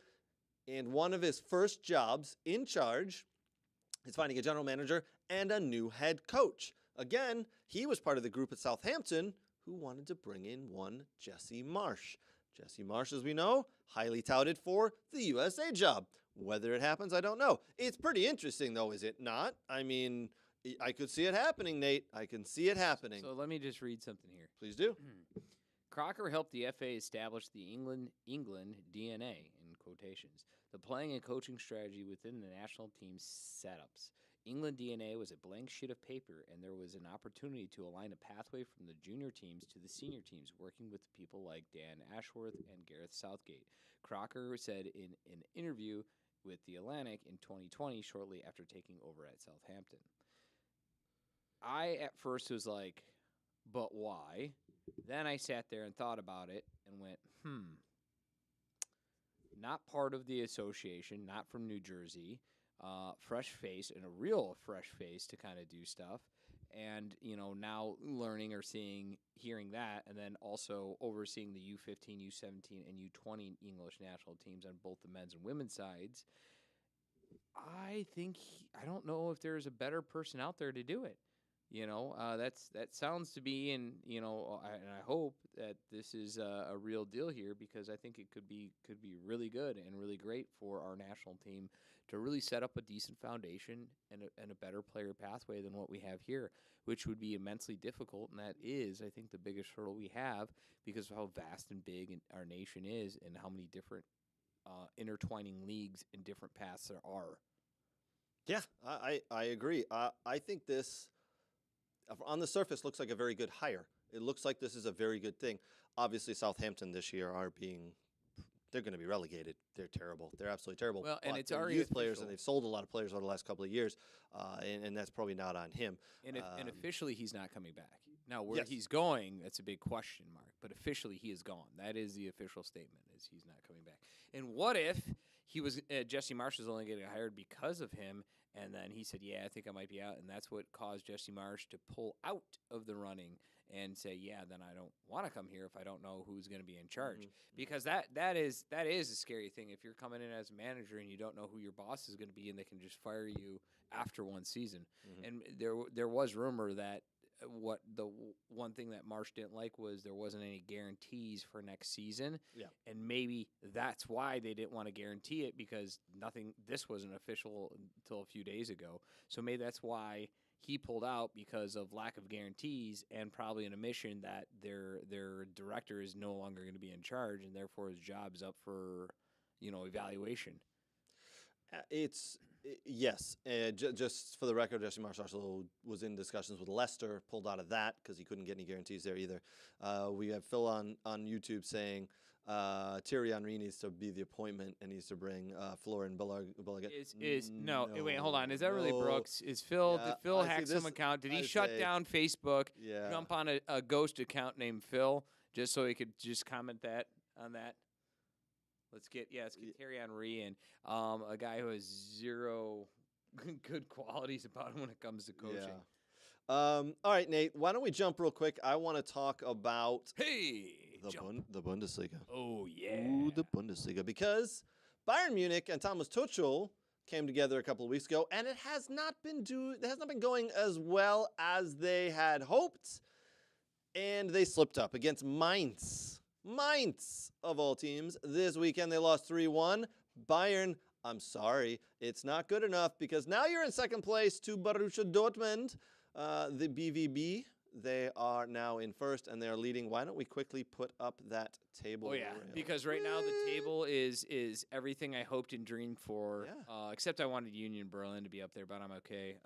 And one of his first jobs in charge is finding a general manager and a new head coach. Again, he was part of the group at Southampton who wanted to bring in one Jesse Marsch. Jesse Marsch, as we know, highly touted for the USA job. Whether it happens, I don't know. It's pretty interesting, though, is it not? I mean, I could see it happening, Nate. I can see it happening. So let me just read something here. Please do. Crocker helped the FA establish the England DNA, in quotations, the playing and coaching strategy within the national team setups. England DNA was a blank sheet of paper, and there was an opportunity to align a pathway from the junior teams to the senior teams, working with people like Dan Ashworth and Gareth Southgate. Crocker said in an interview with The Atlantic in 2020, shortly after taking over at Southampton. I, at first, was like, but why? Then I sat there and thought about it and went, not part of the association, not from New Jersey, fresh face, and a real fresh face to kind of do stuff. And, now learning or hearing that, and then also overseeing the U15, U17, and U20 English national teams on both the men's and women's sides, I don't know if there's a better person out there to do it. That sounds to be, and I hope that this is a real deal here, because I think it could be really good and really great for our national team to really set up a decent foundation and a better player pathway than what we have here, which would be immensely difficult, and that is, I think, the biggest hurdle we have because of how vast and big our nation is and how many different intertwining leagues and different paths there are. Yeah, I agree. I think this, on the surface, looks like a very good hire. It looks like this is a very good thing. Obviously, Southampton this year they're going to be relegated. They're terrible. They're absolutely terrible. Well, and but it's they're already youth players, official. and they've sold a lot of players over the last couple of years, and that's probably not on him. And officially, he's not coming back. Now, where Yes. he's going, that's a big question mark. But officially, he is gone. That is the official statement, is he's not coming back. And what if he was Jesse Marsch was only getting hired because of him, and then he said, yeah, I think I might be out, and that's what caused Jesse Marsch to pull out of the running and say, yeah, then I don't want to come here if I don't know who's going to be in charge. Because that is a scary thing. If you're coming in as a manager and you don't know who your boss is going to be, and they can just fire you after one season. And there was rumor that what the one thing that Marsch didn't like was there wasn't any guarantees for next season. Yeah. And maybe that's why they didn't want to guarantee it, because this wasn't official until a few days ago. So maybe that's why he pulled out, because of lack of guarantees and probably an admission that their director is no longer going to be in charge, and therefore his job is up for, evaluation. Yes. Just for the record, Jesse Marsch also was in discussions with Leicester, pulled out of that because he couldn't get any guarantees there either. We have Phil on YouTube saying Thierry Henry needs to be the appointment and needs to bring Florian Bullock. Wait, hold on. Is that really Brooks? Is Phil? Yeah, Did Phil I see hack some this- account? Did he I shut say- down Facebook? Yeah. Jump on a ghost account named Phil just so he could just comment on that. Let's get Thierry Henry and a guy who has zero good qualities about him when it comes to coaching. Yeah. All right, Nate, why don't we jump real quick? I want to talk about the Bundesliga. Oh yeah. Ooh, the Bundesliga. Because Bayern Munich and Thomas Tuchel came together a couple of weeks ago, and it has not been going as well as they had hoped. And they slipped up against Mainz. Mainz, of all teams. This weekend they lost 3-1. Bayern, I'm sorry, it's not good enough, because now you're in second place to Borussia Dortmund, the BVB. They are now in first, and they are leading. Why don't we quickly put up that table? Oh yeah, rail? because right now the table is everything I hoped and dreamed for. Yeah. Except I wanted Union Berlin to be up there, but I'm okay.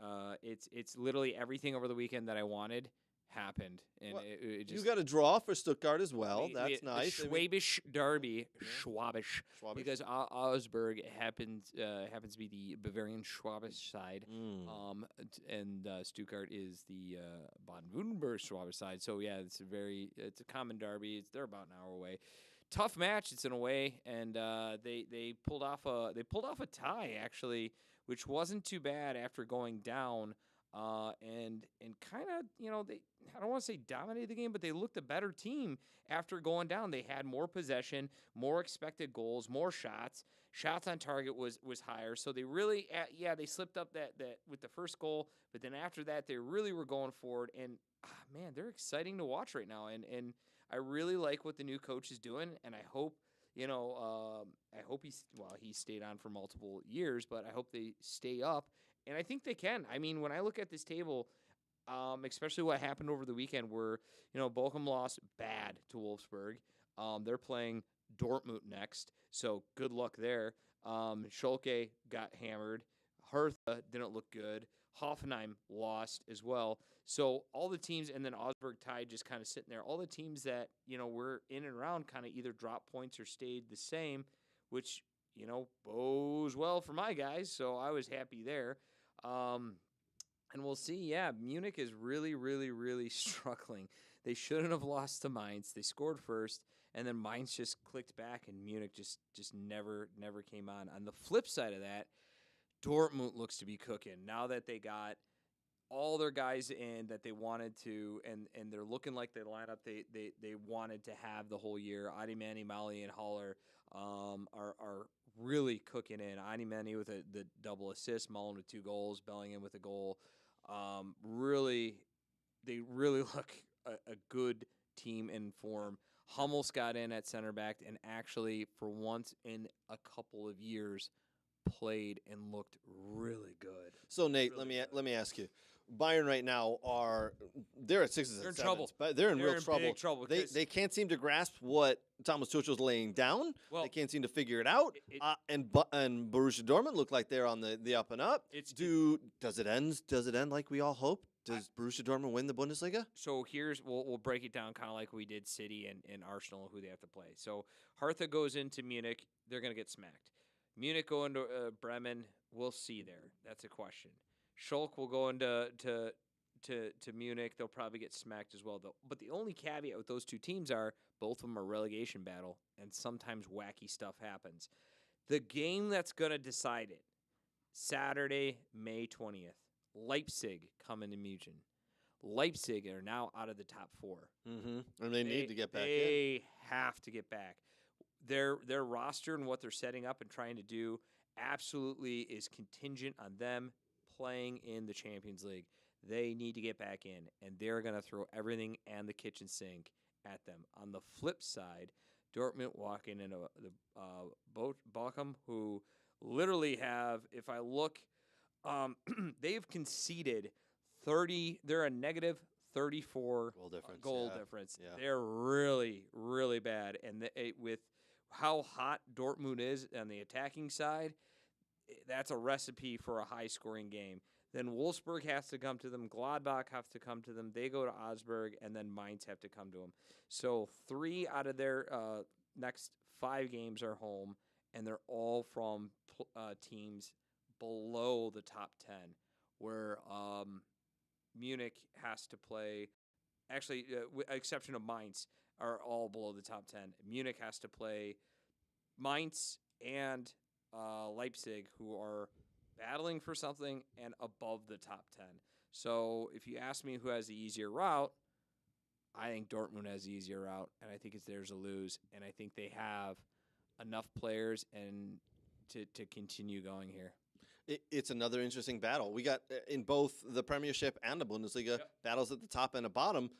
It's literally everything over the weekend that I wanted happened, and Well, it just. You got a draw for Stuttgart as well. That's the nice. Schwabisch derby, Schwabisch, Schwabisch. because Augsburg happens to be the Bavarian Schwabisch side, and Stuttgart is the Baden-Württemberg Schwabisch side. So yeah, it's a common derby. They're about an hour away. Tough match. It's in a way, and they pulled off a tie actually, which wasn't too bad after going down and kind of, they, I don't want to say dominated the game, but they looked a better team after going down. They had more possession, more expected goals, more shots. Shots on target was higher. So they really, they slipped up that with the first goal, but then after that they really were going forward. And man, they're exciting to watch right now. And I really like what the new coach is doing, and I hope. I hope he stayed on for multiple years, but I hope they stay up. And I think they can. I mean, when I look at this table, especially what happened over the weekend where, Bochum lost bad to Wolfsburg. They're playing Dortmund next, so good luck there. Schalke got hammered. Hertha didn't look good. Hoffenheim lost as well. So all the teams, and then Augsburg tied, just kind of sitting there. All the teams that, were in and around kind of either dropped points or stayed the same, which, bodes well for my guys. So I was happy there. And we'll see. Yeah, Munich is really, really, really struggling. They shouldn't have lost to Mainz. They scored first, and then Mainz just clicked back, and Munich just never came on. On the flip side of that, Dortmund looks to be cooking now that they got all their guys in that they wanted to, and they're looking like the lineup they wanted to have the whole year. Adimani, Mali, and Haller are really cooking in. Adimani with the double assist, Mullen with 2 goals, Bellingham with a goal. They really look a good team in form. Hummels got in at center back and actually, for once in a couple of years, played and looked really good. So Nate, Really let me ask you. Bayern right now they're at 6s They're in and 7s, trouble. but they're in real big trouble. They can't seem to grasp what Thomas Tuchel's laying down. Well, they can't seem to figure it out. And Borussia Dortmund look like they're on the up and up. Does it end like we all hope? Does Borussia Dortmund win the Bundesliga? So we'll break it down kind of like we did City and Arsenal, who they have to play. So Hertha goes into Munich, they're going to get smacked. Munich go into Bremen, we'll see there. That's a question. Schalke will go into to Munich, they'll probably get smacked as well, though. But the only caveat with those two teams are both of them are relegation battle, and sometimes wacky stuff happens. The game that's going to decide it, Saturday, May 20th, Leipzig coming to Munich. Leipzig are now out of the top 4. Mm-hmm. And they need to get back in. They have to get back. Their roster and what they're setting up and trying to do absolutely is contingent on them playing in the Champions League. They need to get back in, and they're going to throw everything and the kitchen sink at them. On the flip side, Dortmund walking into the Bochum, who literally have, if I look, they've conceded 30. They're a negative 34 goal difference. Yeah. They're really, really bad, and with how hot Dortmund is on the attacking side, that's a recipe for a high-scoring game. Then Wolfsburg has to come to them. Gladbach have to come to them. They go to Augsburg, and then Mainz have to come to them. So 3 out of their next 5 games are home, and they're all from teams below the top 10, where Munich has to play. Actually, with exception of Mainz, are all below the top 10. Munich has to play Mainz and Leipzig, who are battling for something and above the top 10. So if you ask me who has the easier route, I think Dortmund has the easier route, and I think it's theirs to lose. And I think they have enough players and to continue going here. It's another interesting battle. We got in both the Premiership and the Bundesliga battles at the top and the bottom.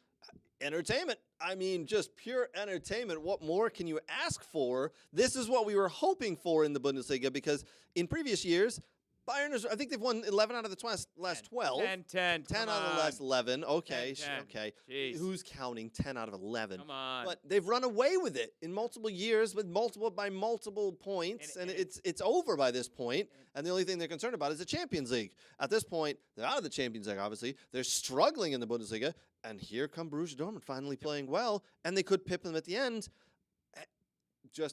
Entertainment. I mean, just pure entertainment. What more can you ask for? This is what we were hoping for in the Bundesliga, because in previous years, Bayern I think they've won 11 out of the last 12. 10 out of the last 11. Okay, 10. okay. Jeez. Who's counting 10 out of 11? Come on. But they've run away with it in multiple years with multiple points, and it's over by this point. And the only thing they're concerned about is the Champions League. At this point, they're out of the Champions League, obviously. They're struggling in the Bundesliga, and here come Borussia Dortmund finally playing well, and they could pip them at the end.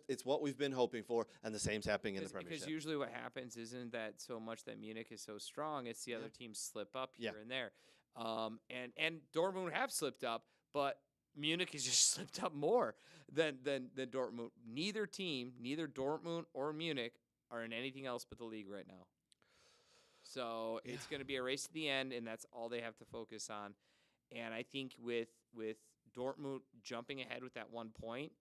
It's what we've been hoping for, and the same's happening in the Premiership. Because usually what happens isn't that so much that Munich is so strong, it's the other teams slip up here and there. And Dortmund have slipped up, but Munich has just slipped up more than Dortmund. Neither team, neither Dortmund or Munich, are in anything else but the league right now. So it's going to be a race to the end, and that's all they have to focus on. And I think with Dortmund jumping ahead with that 1 point,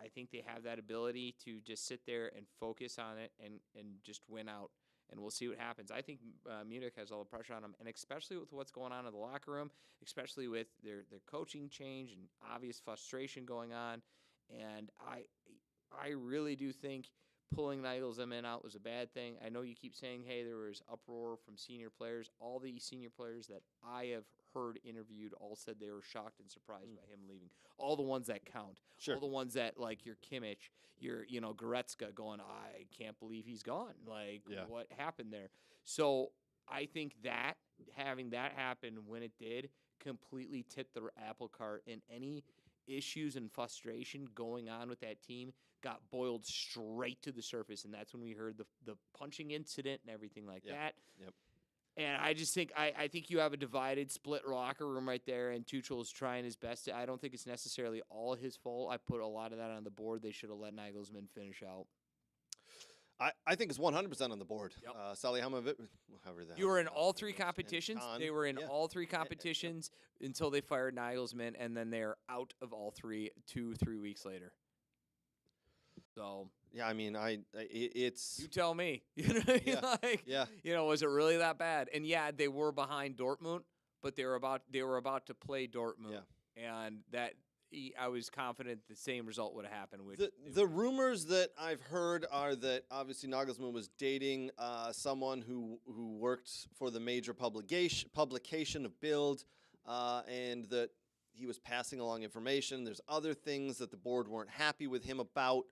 I think they have that ability to just sit there and focus on it and just win out. And we'll see what happens. I think Munich has all the pressure on them, and especially with what's going on in the locker room, especially with their coaching change and obvious frustration going on. And I really do think pulling Nagelsmann out was a bad thing. I know you keep saying, hey, there was uproar from senior players. All the senior players that I have heard interviewed all said they were shocked and surprised by him leaving. All the ones that count. Sure. All the ones that, like, your Kimmich, your, Goretzka going, I can't believe he's gone. Like, what happened there? So I think that having that happen when it did completely tipped the apple cart, and any issues and frustration going on with that team got boiled straight to the surface, and that's when we heard the punching incident and everything like that. Yep. And I just think I think you have a divided, split locker room right there, and Tuchel is trying his best. I don't think it's necessarily all his fault. I put a lot of that on the board. They should have let Nagelsmann finish out. I think it's 100% on the board. Yep. Salihamidzic, however that. You were in all three competitions. Kahn. They were in all three competitions until they fired Nagelsmann, and then they're out of all three 2-3 weeks later. So yeah, I mean, it's you tell me. You know what I mean? Like, was it really that bad? And yeah, they were behind Dortmund, but they were about to play Dortmund, and that I was confident the same result would have happened. The rumors that I've heard are that obviously Nagelsmann was dating someone who worked for the major publication of Bild, and that he was passing along information. There's other things that the board weren't happy with him about.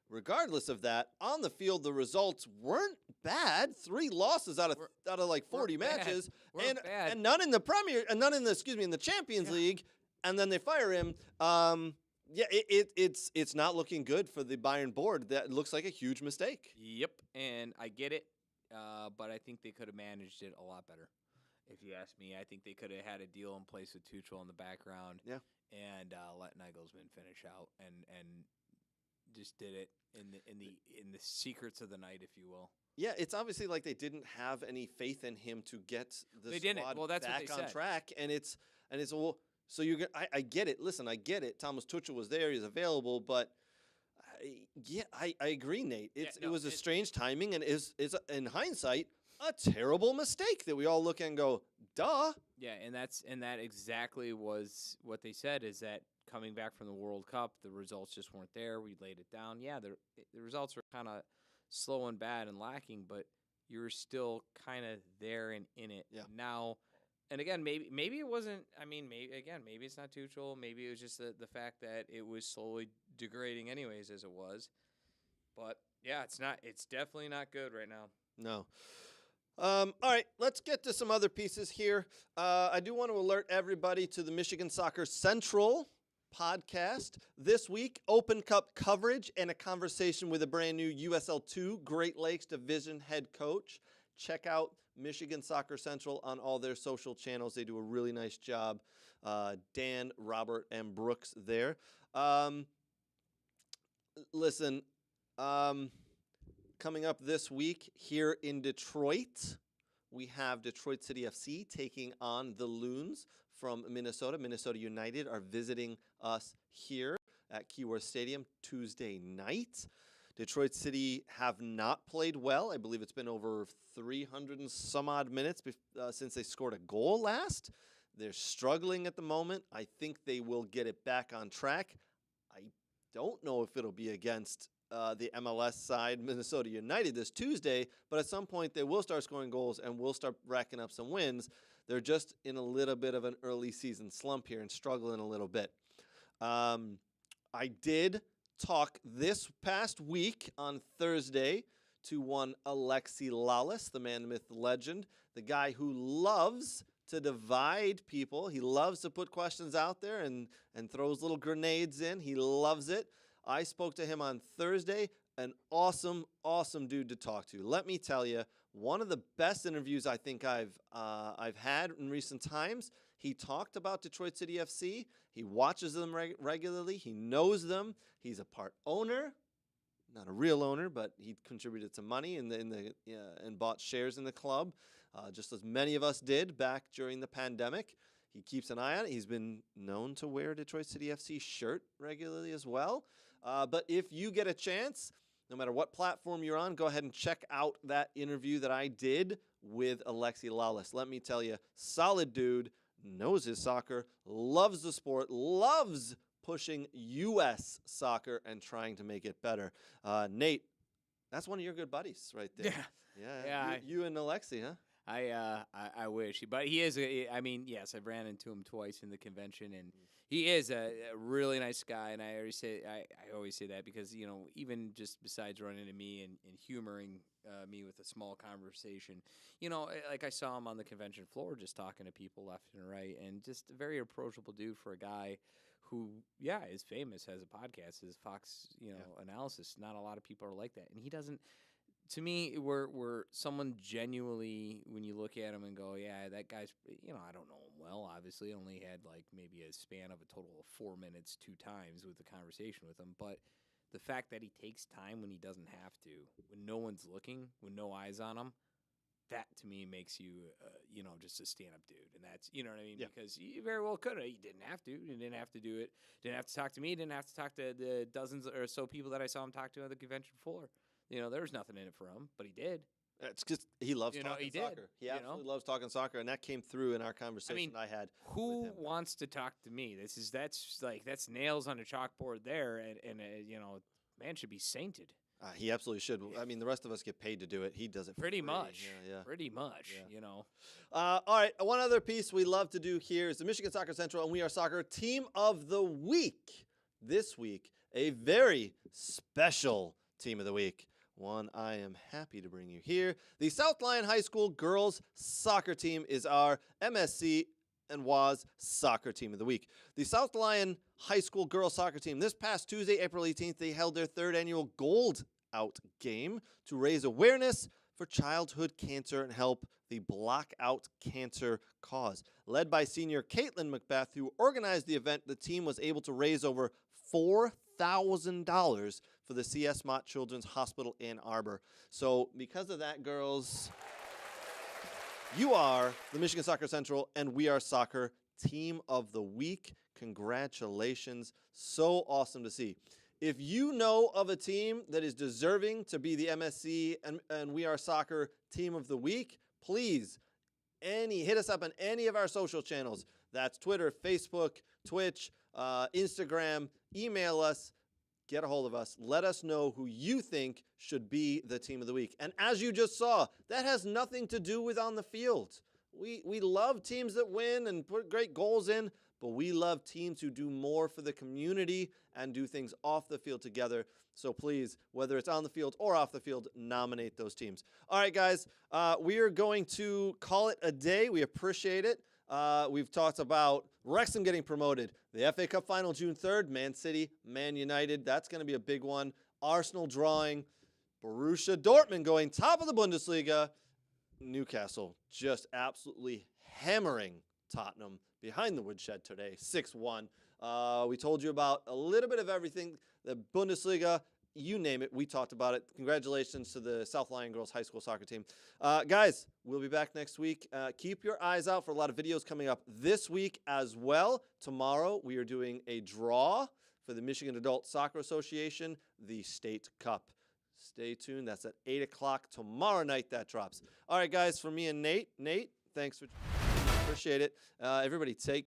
Regardless of that, on the field, the results weren't bad. 3 losses out of like 40 matches, and none in the Premier, and none in the Champions League. And then they fire him. It's not looking good for the Bayern board. That looks like a huge mistake. Yep, and I get it, but I think they could have managed it a lot better. If you ask me, I think they could have had a deal in place with Tuchel in the background. And let Nagelsmann finish out and just did it in the secrets of the night, if you will. Yeah, it's obviously like they didn't have any faith in him to get the squad that's back what they on said. track, and it's well. So I get it. Listen, I get it. Thomas Tuchel was there; he's available, but I agree, Nate. It was a strange timing, and is in hindsight a terrible mistake that we all look at and go, duh. Yeah, and that exactly was what they said, is that coming back from the World Cup, the results just weren't there. We laid it down. Yeah, the results were kind of slow and bad and lacking, but you were still kind of there and in it. Yeah. Now, and again, maybe it wasn't. I mean, maybe it's not Tuchel. Maybe it was just the fact that it was slowly degrading, anyways, as it was. But yeah, it's not. It's definitely not good right now. No. All right, let's get to some other pieces here. I do want to alert everybody to the Michigan Soccer Central podcast this week. Open Cup coverage and a conversation with a brand new USL2 Great Lakes Division head coach. Check out Michigan Soccer Central on all their social channels. They do a really nice job. Dan, Robert, and Brooks there. Listen, coming up this week here in Detroit, we have Detroit City FC taking on the Loons from Minnesota. Minnesota United are visiting us here at Keyworth Stadium Tuesday night. Detroit City have not played well. I believe it's been over 300 and some odd minutes since they scored a goal last. They're struggling at the moment. I think they will get it back on track. I don't know if it'll be against the MLS side, Minnesota United, this Tuesday, but at some point they will start scoring goals and will start racking up some wins. They're just in a little bit of an early season slump here and struggling a little bit. I did talk this past week on Thursday to one Alexi Lalas, the man, myth, legend, the guy who loves to divide people. He loves to put questions out there and throws little grenades in. He loves it. I spoke to him on Thursday. An awesome, awesome dude to talk to. Let me tell you, one of the best interviews I think I've had in recent times. He talked about Detroit City FC. He watches them regularly. He knows them. He's a part owner, not a real owner, but he contributed some money and bought shares in the club. just as many of us did back during the pandemic. He keeps an eye on it. He's been known to wear a Detroit City FC shirt regularly as well. But if you get a chance, no matter what platform you're on, go ahead and check out that interview that I did with Alexi Lawless. Let me tell you, solid dude, knows his soccer, loves the sport, loves pushing U.S. soccer and trying to make it better. Nate, that's one of your good buddies right there. Yeah. You and Alexi, huh? I wish, but he is. I mean, yes, I've ran into him twice in the convention, and he is a really nice guy. And I always say that because even just besides running into me and humoring me with a small conversation, like I saw him on the convention floor just talking to people left and right, and just a very approachable dude for a guy who, is famous, has a podcast, his Fox, analysis. Not a lot of people are like that, and he doesn't. To me, we're someone genuinely, when you look at him and go, yeah, that guy's, I don't know him well, obviously. Only had like maybe a span of a total of 4 minutes 2 times with the conversation with him. But the fact that he takes time when he doesn't have to, when no one's looking, when no eyes on him, that to me makes you, just a stand-up dude. And that's, you know what I mean? Yeah. Because he very well could have. He didn't have to. He didn't have to do it. Didn't have to talk to me. Didn't have to talk to the dozens or so people that I saw him talk to at the convention floor. There was nothing in it for him, but he did. It's just he loves talking soccer. He absolutely loves talking soccer, and that came through in our conversation I had. Who with him. wants to talk to me? That's nails on a chalkboard there, and man should be sainted. He absolutely should. I mean, the rest of us get paid to do it. He does it for Pretty free. much. Yeah. Pretty much. Yeah. All right. One other piece we love to do here is the Michigan Soccer Central and We Are Soccer Team of the Week. This week, a very special Team of the Week. One I am happy to bring you here. The South Lyon High School girls soccer team is our MSC and WAS soccer team of the week. The South Lyon High School girls soccer team, this past Tuesday, April 18th, they held their 3rd annual Gold Out game to raise awareness for childhood cancer and help the Blackout Cancer cause. Led by senior Caitlin Macbeth, who organized the event, the team was able to raise over $4,000 for the C.S. Mott Children's Hospital Ann Arbor. So because of that, girls, you are the Michigan Soccer Central and We Are Soccer Team of the Week. Congratulations. So awesome to see. If you know of a team that is deserving to be the MSC and We Are Soccer Team of the Week, please hit us up on any of our social channels. That's Twitter, Facebook, Twitch, Instagram. Email us. Get a hold of us. Let us know who you think should be the Team of the Week. And as you just saw, that has nothing to do with on the field. We love teams that win and put great goals in, but we love teams who do more for the community and do things off the field together. So please, whether it's on the field or off the field, nominate those teams. All right, guys, we are going to call it a day. We appreciate it. We've talked about Wrexham getting promoted, the FA Cup final June 3rd, Man City, Man United. That's going to be a big one. Arsenal drawing, Borussia Dortmund going top of the Bundesliga, Newcastle just absolutely hammering Tottenham behind the woodshed today, 6-1. We told you about a little bit of everything, the Bundesliga, you name it, we talked about it. Congratulations to the South Lyon Girls High School Soccer team. Guys, we'll be back next week. Keep your eyes out for a lot of videos coming up this week as well. Tomorrow, we are doing a draw for the Michigan Adult Soccer Association, the State Cup. Stay tuned. That's at 8 o'clock tomorrow night that drops. All right, guys, for me and Nate, thanks for appreciate it. Everybody take